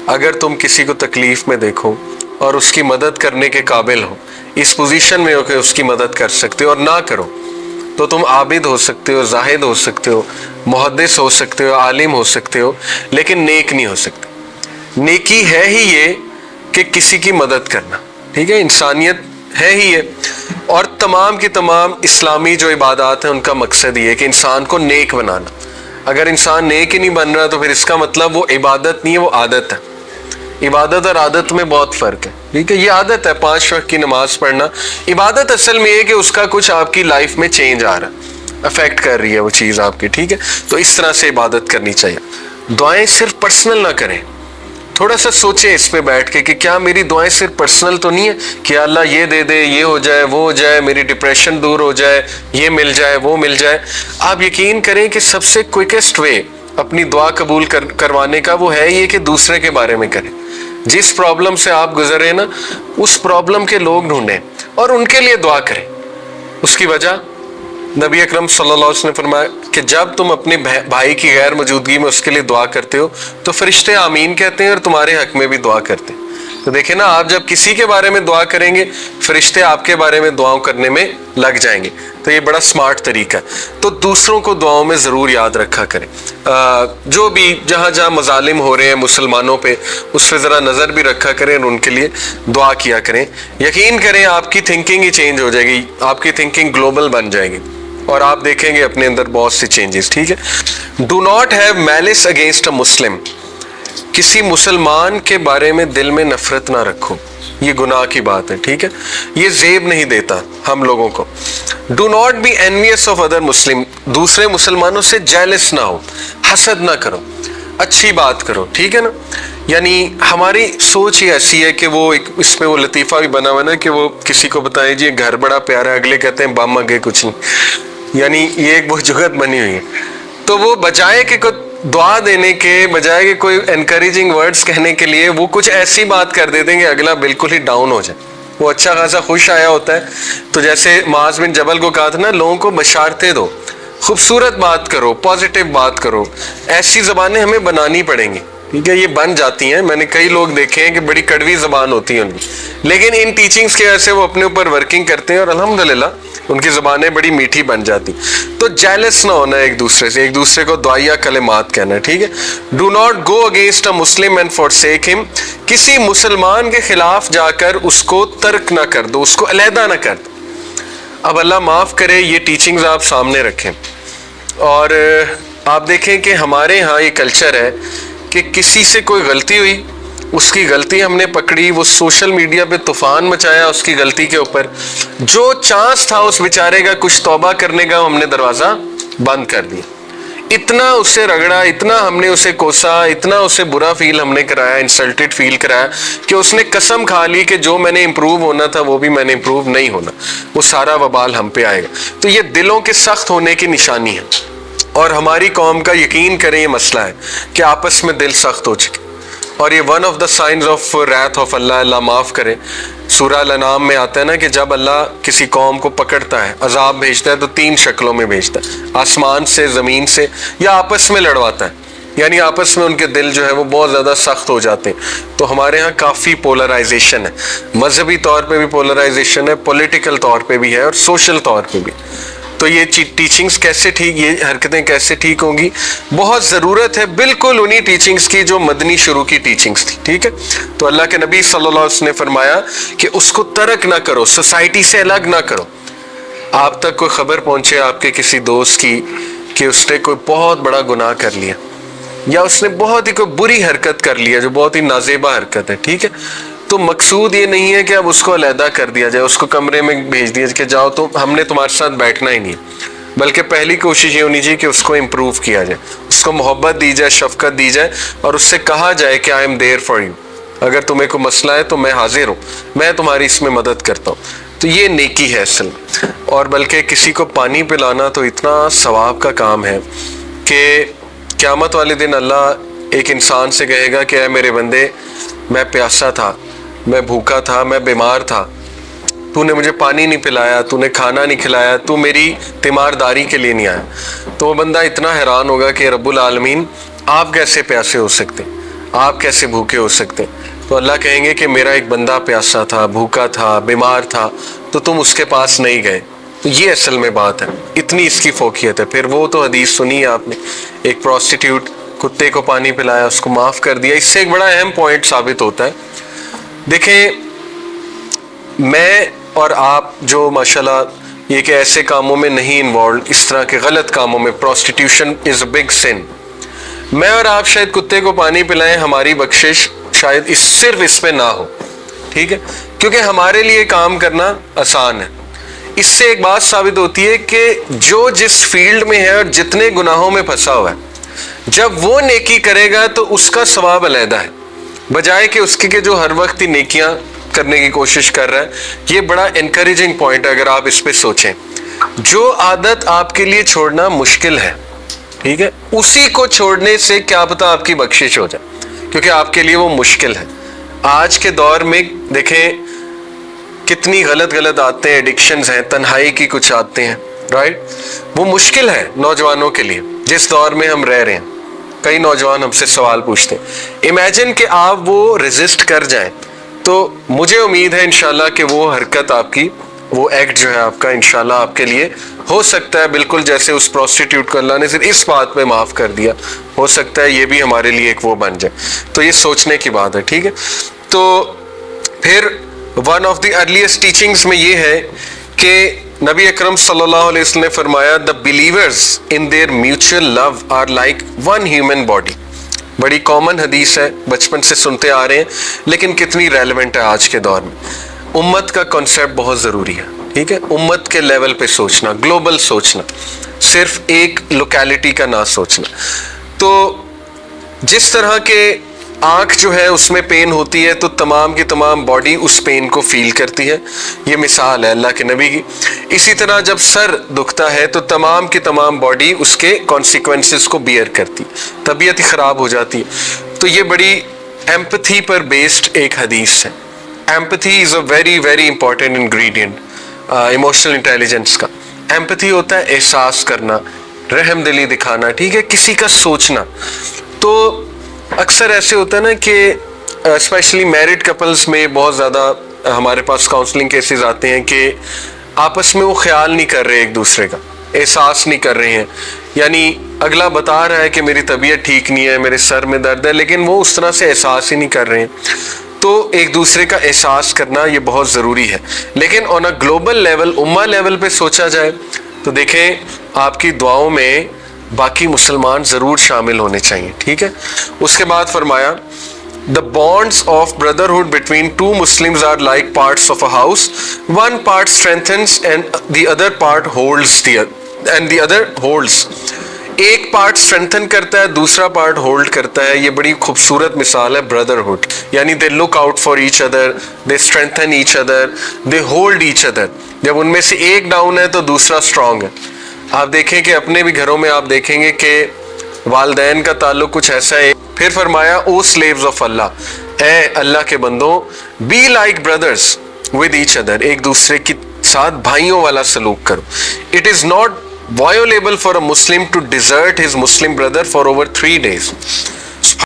اگر تم کسی کو تکلیف میں دیکھو اور اس کی مدد کرنے کے قابل ہو، اس پوزیشن میں ہو کہ اس کی مدد کر سکتے ہو اور نہ کرو، تو تم عابد ہو سکتے ہو، زاہد ہو سکتے ہو، محدث ہو سکتے ہو، عالم ہو سکتے ہو، لیکن نیک نہیں ہو سکتے۔ نیکی ہے ہی یہ کہ کسی کی مدد کرنا، ٹھیک ہے، انسانیت ہے ہی یہ۔ اور تمام کی تمام اسلامی جو عبادات ہیں ان کا مقصد یہ ہے کہ انسان کو نیک بنانا۔ اگر انسان نیک ہی نہیں بن رہا تو پھر اس کا مطلب وہ عبادت نہیں ہے، وہ عادت ہے۔ عبادت اور عادت میں بہت فرق ہے، ٹھیک ہے، یہ عادت ہے 5 وقت کی نماز پڑھنا، عبادت اصل میں یہ کہ اس کا کچھ آپ کی لائف میں چینج آ رہا ہے، افیکٹ کر رہی ہے وہ چیز آپ کی، ٹھیک ہے، تو اس طرح سے عبادت کرنی چاہیے۔ دعائیں صرف پرسنل نہ کریں، تھوڑا سا سوچیں اس پہ بیٹھ کے کہ کیا میری دعائیں صرف پرسنل تو نہیں ہے کہ اللہ یہ دے دے، یہ ہو جائے، وہ ہو جائے، میری ڈپریشن دور ہو جائے، یہ مل جائے، وہ مل جائے۔ آپ یقین کریں کہ سب سے کوئکسٹ وے اپنی دعا قبول کروانے کا وہ ہے یہ کہ دوسرے کے بارے میں کریں۔ جس پرابلم سے آپ گزرے نا، اس پرابلم کے لوگ ڈھونڈیں اور ان کے لیے دعا کریں۔ اس کی وجہ نبی اکرم صلی اللہ علیہ وسلم نے فرمایا کہ جب تم اپنے بھائی کی غیر موجودگی میں اس کے لیے دعا کرتے ہو تو فرشتے آمین کہتے ہیں اور تمہارے حق میں بھی دعا کرتے ہیں۔ تو دیکھیں نا، آپ جب کسی کے بارے میں دعا کریں گے، فرشتے آپ کے بارے میں دعاؤں کرنے میں لگ جائیں گے۔ تو یہ بڑا سمارٹ طریقہ ہے۔ تو دوسروں کو دعاؤں میں ضرور یاد رکھا کریں۔ جو بھی جہاں جہاں مظالم ہو رہے ہیں مسلمانوں پہ، اس پہ ذرا نظر بھی رکھا کریں اور ان کے لیے دعا کیا کریں۔ یقین کریں آپ کی تھنکنگ ہی چینج ہو جائے گی، آپ کی تھنکنگ گلوبل بن جائے گی اور آپ دیکھیں گے اپنے اندر بہت سی چینجز، ٹھیک ہے۔ Do not have malice against a Muslim, کسی مسلمان کے بارے میں دل میں نفرت نہ رکھو، یہ گناہ کی بات ہے، ٹھیک ہے، یہ زیب نہیں دیتا ہم لوگوں کو۔ Do not be envious of other Muslim, دوسرے مسلمانوں سے جیلس نہ ہو، حسد نہ کرو، اچھی بات کرو، ٹھیک ہے نا۔ یعنی ہماری سوچ ہی ایسی ہے کہ وہ اس پہ وہ لطیفہ بھی بنا ہوا نا کہ وہ کسی کو بتائیں جی گھر بڑا پیارا ہے، اگلے کہتے ہیں بم آگے کچھ نہیں، یعنی یہ ایک بہت جگت بنی ہوئی ہے۔ تو وہ بجائے کہ دعا دینے کے بجائے کہ کوئی انکریجنگ ورڈز کہنے کے لیے وہ کچھ ایسی بات کر دیتے ہیں کہ اگلا بالکل ہی ڈاؤن ہو جائے۔ وہ اچھا خاصا خوش آیا ہوتا ہے، تو جیسے معاذ بن جبل کو کہا تھا نا، لوگوں کو بشارتیں دو، خوبصورت بات کرو، پازیٹیو بات کرو۔ ایسی زبانیں ہمیں بنانی پڑیں گی، ٹھیک ہے، یہ بن جاتی ہیں۔ میں نے کئی لوگ دیکھے ہیں کہ بڑی کڑوی زبان ہوتی ہے ان کی، لیکن ان ٹیچنگز کی وجہ سے وہ اپنے اوپر ورکنگ کرتے ہیں اور الحمدللہ ان کی زبانیں بڑی میٹھی بن جاتی۔ تو جیلس نہ ہونا ایک دوسرے سے، ایک دوسرے کو دعائیہ کلمات کہنا ہے، ٹھیک ہے۔ Do not go against a Muslim and forsake him، کسی مسلمان کے خلاف جا کر اس کو ترک نہ کر دو، اس کو علیحدہ نہ کر دو۔ اب اللہ معاف کرے، یہ ٹیچنگز آپ سامنے رکھیں اور آپ دیکھیں کہ ہمارے ہاں یہ کلچر ہے کہ کسی سے کوئی غلطی ہوئی، اس کی غلطی ہم نے پکڑی، وہ سوشل میڈیا پہ طوفان مچایا اس کی غلطی کے اوپر، جو چانس تھا اس بیچارے کا کچھ توبہ کرنے کا ہم نے دروازہ بند کر دیا۔ اتنا اسے رگڑا، اتنا ہم نے اسے کوسا، اتنا اسے برا فیل ہم نے کرایا، انسلٹڈ فیل کرایا کہ اس نے قسم کھا لی کہ جو میں نے امپروو ہونا تھا وہ بھی میں نے امپروو نہیں ہونا، وہ سارا وبال ہم پہ آئے گا۔ تو یہ دلوں کے سخت ہونے کی نشانی ہے، اور ہماری قوم کا یقین کریں یہ مسئلہ ہے کہ آپس میں دل سخت ہو چکے، اور یہ one of the signs of wrath of اللہ، اللہ معاف کرے۔ سورہ الانعام میں آتا ہے نا کہ جب اللہ کسی قوم کو پکڑتا ہے، عذاب بھیجتا ہے، تو 3 شکلوں میں بھیجتا ہے، آسمان سے، زمین سے، یا آپس میں لڑواتا ہے، یعنی آپس میں ان کے دل جو ہے وہ بہت زیادہ سخت ہو جاتے ہیں۔ تو ہمارے ہاں کافی پولرائزیشن ہے، مذہبی طور پہ بھی پولرائزیشن ہے، پولیٹیکل طور پہ بھی ہے اور سوشل طور پہ بھی۔ تو یہ ٹیچنگز کیسے ٹھیک، یہ حرکتیں کیسے ٹھیک ہوں گی؟ بہت ضرورت ہے بالکل انہی ٹیچنگز کی جو مدنی شروع کی ٹیچنگز تھی، ٹھیک ہے۔ تو اللہ کے نبی صلی اللہ علیہ وسلم نے فرمایا کہ اس کو ترک نہ کرو، سوسائٹی سے الگ نہ کرو۔ آپ تک کوئی خبر پہنچے آپ کے کسی دوست کی کہ اس نے کوئی بہت بڑا گناہ کر لیا، یا اس نے بہت ہی کوئی بری حرکت کر لیا جو بہت ہی نازیبا حرکت ہے، ٹھیک ہے، تو مقصود یہ نہیں ہے کہ اب اس کو علیحدہ کر دیا جائے، اس کو کمرے میں بھیج دیا کہ جاؤ تو ہم نے تمہارے ساتھ بیٹھنا ہی نہیں، بلکہ پہلی کوشش یہ ہونی چاہیے کہ اس کو امپروو کیا جائے، اس کو محبت دی جائے، شفقت دی جائے، اور اس سے کہا جائے کہ I am there for you, اگر تمہیں کوئی مسئلہ ہے تو میں حاضر ہوں، میں تمہاری اس میں مدد کرتا ہوں۔ تو یہ نیکی ہے اصل میں۔ اور بلکہ کسی کو پانی پلانا تو اتنا ثواب کا کام ہے کہ قیامت والے دن اللہ ایک انسان سے کہے گا کہ اے میرے بندے، میں پیاسا تھا، میں بھوکا تھا، میں بیمار تھا، تو نے مجھے پانی نہیں پلایا، تو نے کھانا نہیں کھلایا، تو میری تیمارداری کے لیے نہیں آیا۔ تو وہ بندہ اتنا حیران ہوگا کہ رب العالمین آپ کیسے پیاسے ہو سکتے، آپ کیسے بھوکے ہو سکتے ہیں؟ تو اللہ کہیں گے کہ میرا ایک بندہ پیاسا تھا، بھوکا تھا، بیمار تھا، تو تم اس کے پاس نہیں گئے. تو یہ اصل میں بات ہے، اتنی اس کی فوقیت ہے. پھر وہ تو حدیث سنی ہے آپ نے، ایک پروسٹیٹیوٹ کتے کو پانی پلایا، اس کو معاف کر دیا. اس سے ایک بڑا اہم پوائنٹ ثابت ہوتا ہے. دیکھیں، میں اور آپ جو ماشاءاللہ یہ کہ ایسے کاموں میں نہیں انوالوڈ، اس طرح کے غلط کاموں میں، پروسٹیٹیوشن از اے بگ سن. میں اور آپ شاید کتے کو پانی پلائیں، ہماری بخشش شاید صرف اس پہ نہ ہو، ٹھیک ہے، کیونکہ ہمارے لیے کام کرنا آسان ہے. اس سے ایک بات ثابت ہوتی ہے کہ جو جس فیلڈ میں ہے اور جتنے گناہوں میں پھنسا ہوا ہے، جب وہ نیکی کرے گا تو اس کا ثواب علیحدہ ہے، بجائے کہ اس کے جو ہر وقت ہی نیکیاں کرنے کی کوشش کر رہا ہے. یہ بڑا انکریجنگ پوائنٹ ہے اگر آپ اس پہ سوچیں. جو عادت آپ کے لیے چھوڑنا مشکل ہے، ٹھیک ہے، اسی کو چھوڑنے سے کیا پتا آپ کی بخشش ہو جائے، کیونکہ آپ کے لیے وہ مشکل ہے. آج کے دور میں دیکھیں کتنی غلط عادتیں، ایڈکشنز ہیں، تنہائی کی کچھ عادتیں ہیں، رائٹ. وہ مشکل ہے نوجوانوں کے لیے جس دور میں ہم رہ رہے ہیں. کئی نوجوان ہم سے سوال پوچھتے ہیں. امیجن کہ آپ وہ ریزسٹ کر جائیں، تو مجھے امید ہے انشاءاللہ کہ وہ حرکت آپ کی، وہ ایکٹ جو ہے آپ کا، انشاءاللہ آپ کے لیے ہو سکتا ہے بالکل جیسے اس پروسٹیٹیوٹ کو اللہ نے صرف اس بات پہ معاف کر دیا، ہو سکتا ہے یہ بھی ہمارے لیے ایک وہ بن جائے. تو یہ سوچنے کی بات ہے، ٹھیک ہے. تو پھر one of the earliest teachings میں یہ ہے کہ نبی اکرم صلی اللہ علیہ وسلم نے فرمایا the believers in their mutual love are like one human body. بڑی کامن حدیث ہے، بچپن سے سنتے آ رہے ہیں، لیکن کتنی ریلیونٹ ہے آج کے دور میں. امت کا کنسیپٹ بہت ضروری ہے، ٹھیک ہے. امت کے لیول پہ سوچنا، گلوبل سوچنا، صرف ایک لوکیلٹی کا نہ سوچنا. تو جس طرح کے آنکھ جو ہے اس میں پین ہوتی ہے تو تمام کی تمام باڈی اس پین کو فیل کرتی ہے، یہ مثال ہے اللہ کے نبی کی. اسی طرح جب سر دکھتا ہے تو تمام کی تمام باڈی اس کے کانسیکوینسز کو بیئر کرتی، طبیعت ہی خراب ہو جاتی ہے. تو یہ بڑی ایمپتھی پر بیسڈ ایک حدیث ہے. Empathy is a very very important ingredient emotional intelligence کا. ایمپتھی ہوتا ہے احساس کرنا، رحم دلی دکھانا، ٹھیک ہے، کسی کا سوچنا. تو اکثر ایسے ہوتا ہے نا کہ اسپیشلی میرڈ کپلز میں بہت زیادہ ہمارے پاس کاؤنسلنگ کیسز آتے ہیں کہ آپس میں وہ خیال نہیں کر رہے ایک دوسرے کا، احساس نہیں کر رہے ہیں. یعنی اگلا بتا رہا ہے کہ میری طبیعت ٹھیک نہیں ہے، میرے سر میں درد ہے، لیکن وہ اس طرح سے احساس ہی نہیں کر رہے ہیں. تو ایک دوسرے کا احساس کرنا یہ بہت ضروری ہے. لیکن آن اے گلوبل لیول، امہ لیول پہ سوچا جائے تو دیکھیں آپ کی دعاؤں میں باقی مسلمان ضرور شامل ہونے چاہیے، ٹھیک ہے. اس کے بعد فرمایا the bonds of brotherhood between two Muslims are like parts of a house. One part strengthens and the other part holds. ایک پارٹ strengthen کرتا ہے، دوسرا پارٹ ہولڈ کرتا ہے. یہ بڑی خوبصورت مثال ہے brotherhood. یعنی they look out for each other, they strengthen each other, they hold each other. جب ان میں سے ایک ڈاؤن ہے تو دوسرا اسٹرانگ ہے. آپ دیکھیں کہ اپنے بھی گھروں میں آپ دیکھیں گے کہ والدین کا تعلق کچھ ایسا ہے. پھر فرمایا او سلیوز آف اللہ، اے اللہ کے بندوں، be like brothers with each other, ایک دوسرے کے ساتھ بھائیوں والا سلوک کرو. It is not violable for a Muslim to desert his Muslim brother for over 3 days.